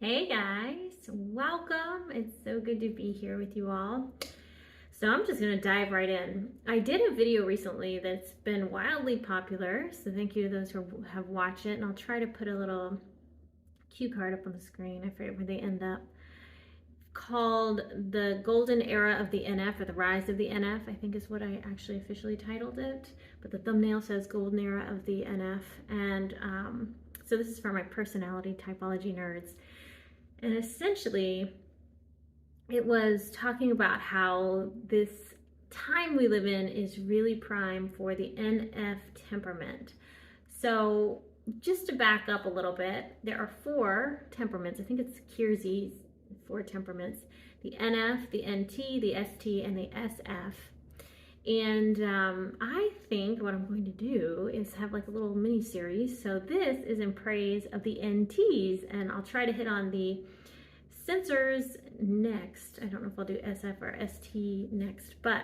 Hey guys, welcome. It's so good to be here with you all. So I'm just going to dive right in. I did a video recently that's been wildly popular, so thank you to those who have watched it, and I'll try to put a little cue card up on the screen. I forget where they end up. Called The Golden Era of the NF, or The Rise of the NF, I think is what I actually officially titled it, but the thumbnail says Golden Era of the NF, and so this is for my personality typology nerds. And essentially, it was talking about how this time we live in is really prime for the NF temperament. So, just to back up a little bit, there are 4 temperaments. I think it's Kiersey's 4 temperaments: the NF, the NT, the ST, and the SF. And I think what I'm going to do is have like a little mini series. So this is in praise of the NTs, and I'll try to hit on the sensors next. I don't know if I'll do SF or ST next, but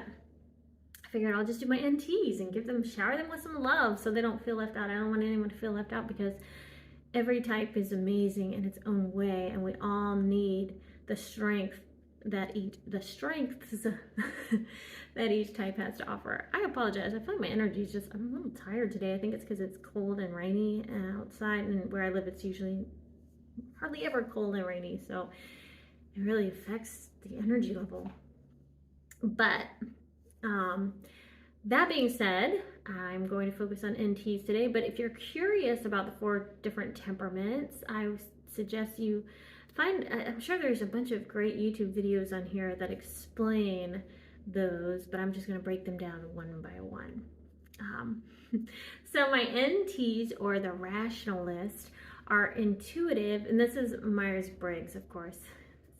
I figured I'll just do my NTs and shower them with some love so they don't feel left out. I don't want anyone to feel left out because every type is amazing in its own way, and we all need the strengths that each type has to offer. I apologize. I feel like my energy is I'm a little tired today. I think it's because it's cold and rainy outside, and where I live it's usually hardly ever cold and rainy, so it really affects the energy level. But that being said, I'm going to focus on NTs today, but if you're curious about the 4 different temperaments, I suggest you I'm sure there's a bunch of great YouTube videos on here that explain those, but I'm just going to break them down one by one. So my NTs, or the rationalist, are intuitive, and this is Myers-Briggs, of course.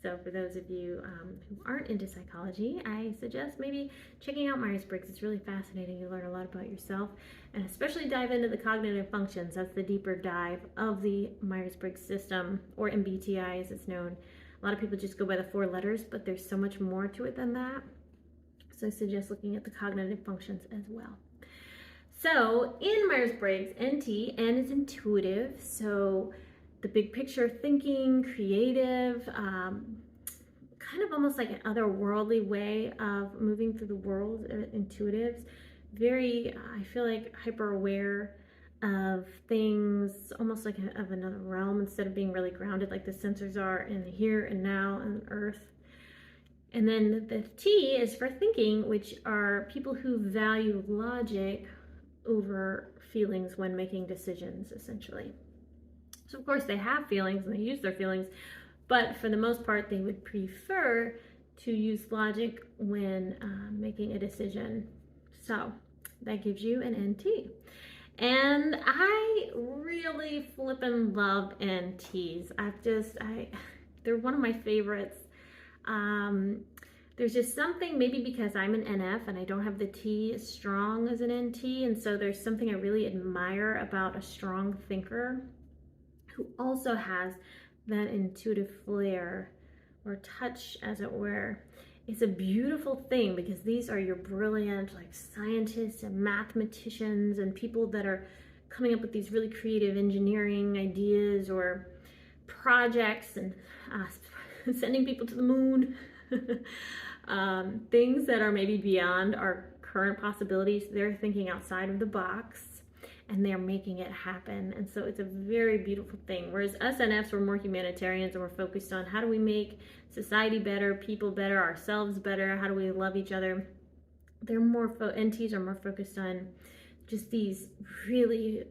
So for those of you who aren't into psychology, I suggest maybe checking out Myers-Briggs. It's really fascinating. You learn a lot about yourself, and especially dive into the cognitive functions. That's the deeper dive of the Myers-Briggs system, or MBTI as it's known. A lot of people just go by the 4 letters, but there's so much more to it than that. So I suggest looking at the cognitive functions as well. So in Myers-Briggs, NT, N is intuitive, so the big picture thinking, creative, kind of almost like an otherworldly way of moving through the world, intuitives. Very, I feel like, hyper aware of things, almost like of another realm, instead of being really grounded like the sensors are in the here and now and earth. And then the T is for thinking, which are people who value logic over feelings when making decisions, essentially. So of course they have feelings and they use their feelings, but for the most part they would prefer to use logic when making a decision. So that gives you an NT. And I really flippin' love NTs. They're one of my favorites. There's just something, maybe because I'm an NF and I don't have the T as strong as an NT, and so there's something I really admire about a strong thinker who also has that intuitive flair or touch, as it were. It's a beautiful thing because these are your brilliant, like, scientists and mathematicians and people that are coming up with these really creative engineering ideas or projects and sending people to the moon. Things that are maybe beyond our current possibilities. They're thinking outside of the box and they're making it happen. And so it's a very beautiful thing. Whereas us NFs, we're more humanitarians and we're focused on how do we make society better, people better, ourselves better, how do we love each other. NTs are more focused on just these really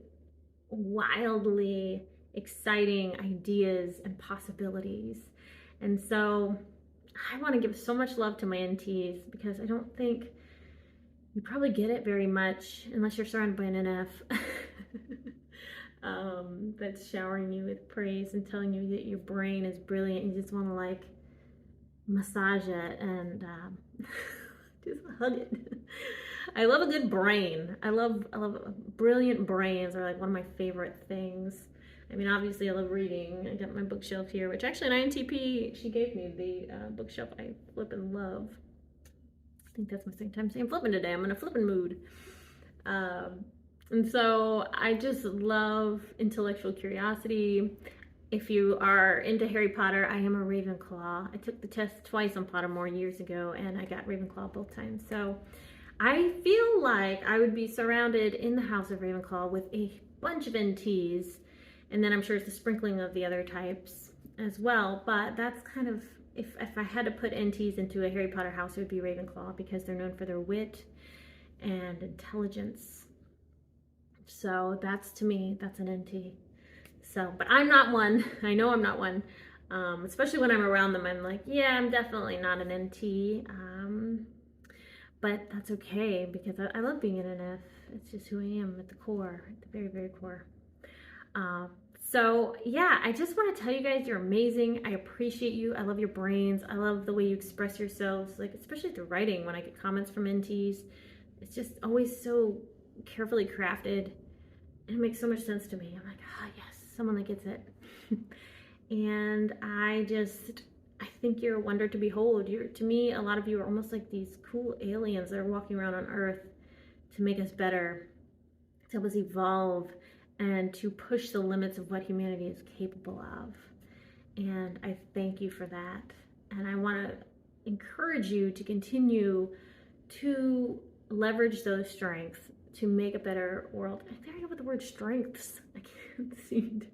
wildly exciting ideas and possibilities. And so I want to give so much love to my NTs because I don't think you probably get it very much unless you're surrounded by an NF that's showering you with praise and telling you that your brain is brilliant. You just want to like massage it and just hug it. I love a good brain. I love brilliant brains are like one of my favorite things. I mean, obviously I love reading. I got my bookshelf here, which actually an INTP, she gave me the bookshelf I flip and love. I think that's my second time saying flipping today. I'm in a flipping mood. And so I just love intellectual curiosity. If you are into Harry Potter, I am a Ravenclaw. I took the test twice on Pottermore years ago, and I got Ravenclaw both times. So I feel like I would be surrounded in the house of Ravenclaw with a bunch of NTs, and then I'm sure it's a sprinkling of the other types as well. But that's kind of, if I had to put NTs into a Harry Potter house, it would be Ravenclaw, because they're known for their wit and intelligence. So that's, to me, that's an NT. So, but I'm not one. I know I'm not one. Especially when I'm around them, I'm like, yeah, I'm definitely not an NT. But that's okay, because I love being an NF. It's just who I am at the core, at the very, very core. So yeah, I just want to tell you guys, you're amazing. I appreciate you. I love your brains. I love the way you express yourselves, like especially through writing. When I get comments from NTs, it's just always so carefully crafted, and it makes so much sense to me. I'm like, oh yes, someone that gets it. And I think you're a wonder to behold. To me, a lot of you are almost like these cool aliens that are walking around on Earth to make us better, to help us evolve, and to push the limits of what humanity is capable of. And I thank you for that. And I want to encourage you to continue to leverage those strengths to make a better world. There I go with the word strengths. I can't see it.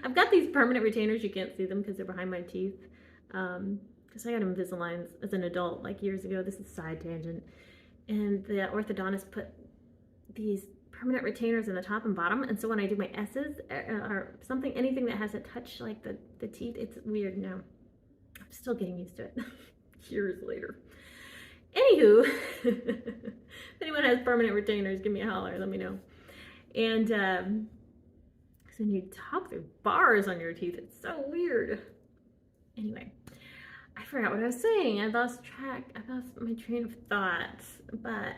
I've got these permanent retainers. You can't see them because they're behind my teeth. Because I got Invisalign as an adult, like years ago. This is a side tangent. And the orthodontist put these permanent retainers in the top and bottom. And so when I do my S's or something, anything that has a touch like the teeth, it's weird now. I'm still getting used to it years later. Anywho, if anyone has permanent retainers, give me a holler, let me know. And because when you talk through bars on your teeth, it's so weird. Anyway, I forgot what I was saying. I lost my train of thought. But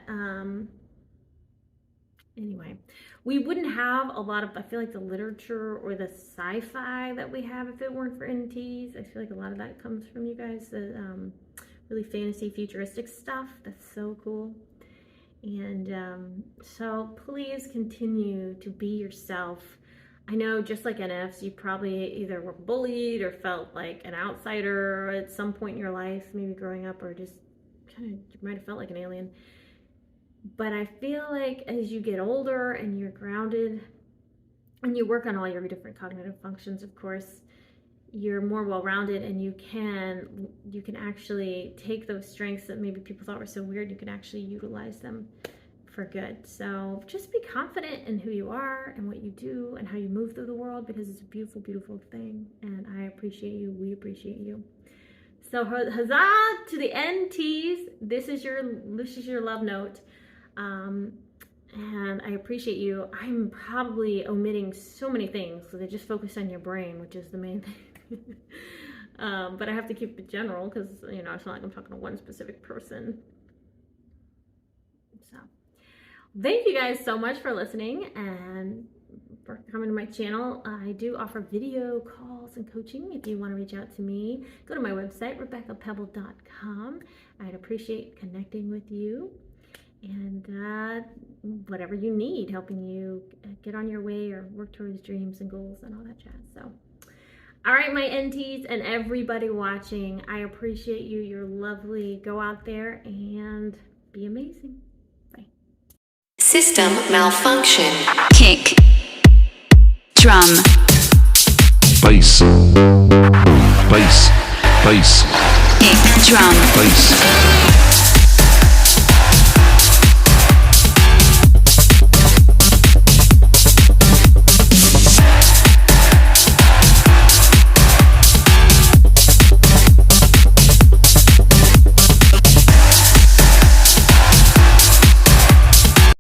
anyway, we wouldn't have a lot of, I feel like, the literature or the sci-fi that we have if it weren't for NTs. I feel like a lot of that comes from you guys. The really fantasy, futuristic stuff. That's so cool. And so please continue to be yourself. I know, just like NFs, you probably either were bullied or felt like an outsider at some point in your life, maybe growing up, or just kind of, you might have felt like an alien. But I feel like as you get older and you're grounded and you work on all your different cognitive functions, of course, you're more well-rounded, and you can actually take those strengths that maybe people thought were so weird, you can actually utilize them for good. So just be confident in who you are and what you do and how you move through the world, because it's a beautiful, beautiful thing. And I appreciate you. We appreciate you. So huzzah to the NTs. This is your love note. And I appreciate you. I'm probably omitting so many things, so they just focus on your brain, which is the main thing. But I have to keep it general, because it's not like I'm talking to one specific person. So thank you guys so much for listening and for coming to my channel. I do offer video calls and coaching. If you want to reach out to me, go to my website, RebeccaPebble.com. I'd appreciate connecting with you, and whatever you need, helping you get on your way or work towards dreams and goals and all that jazz. So all right, my NTs and everybody watching, I appreciate you. You're lovely. Go out there and be amazing. Bye. System malfunction. Kick. Drum. Bass. Bass. Bass. Kick. Drum. Bass.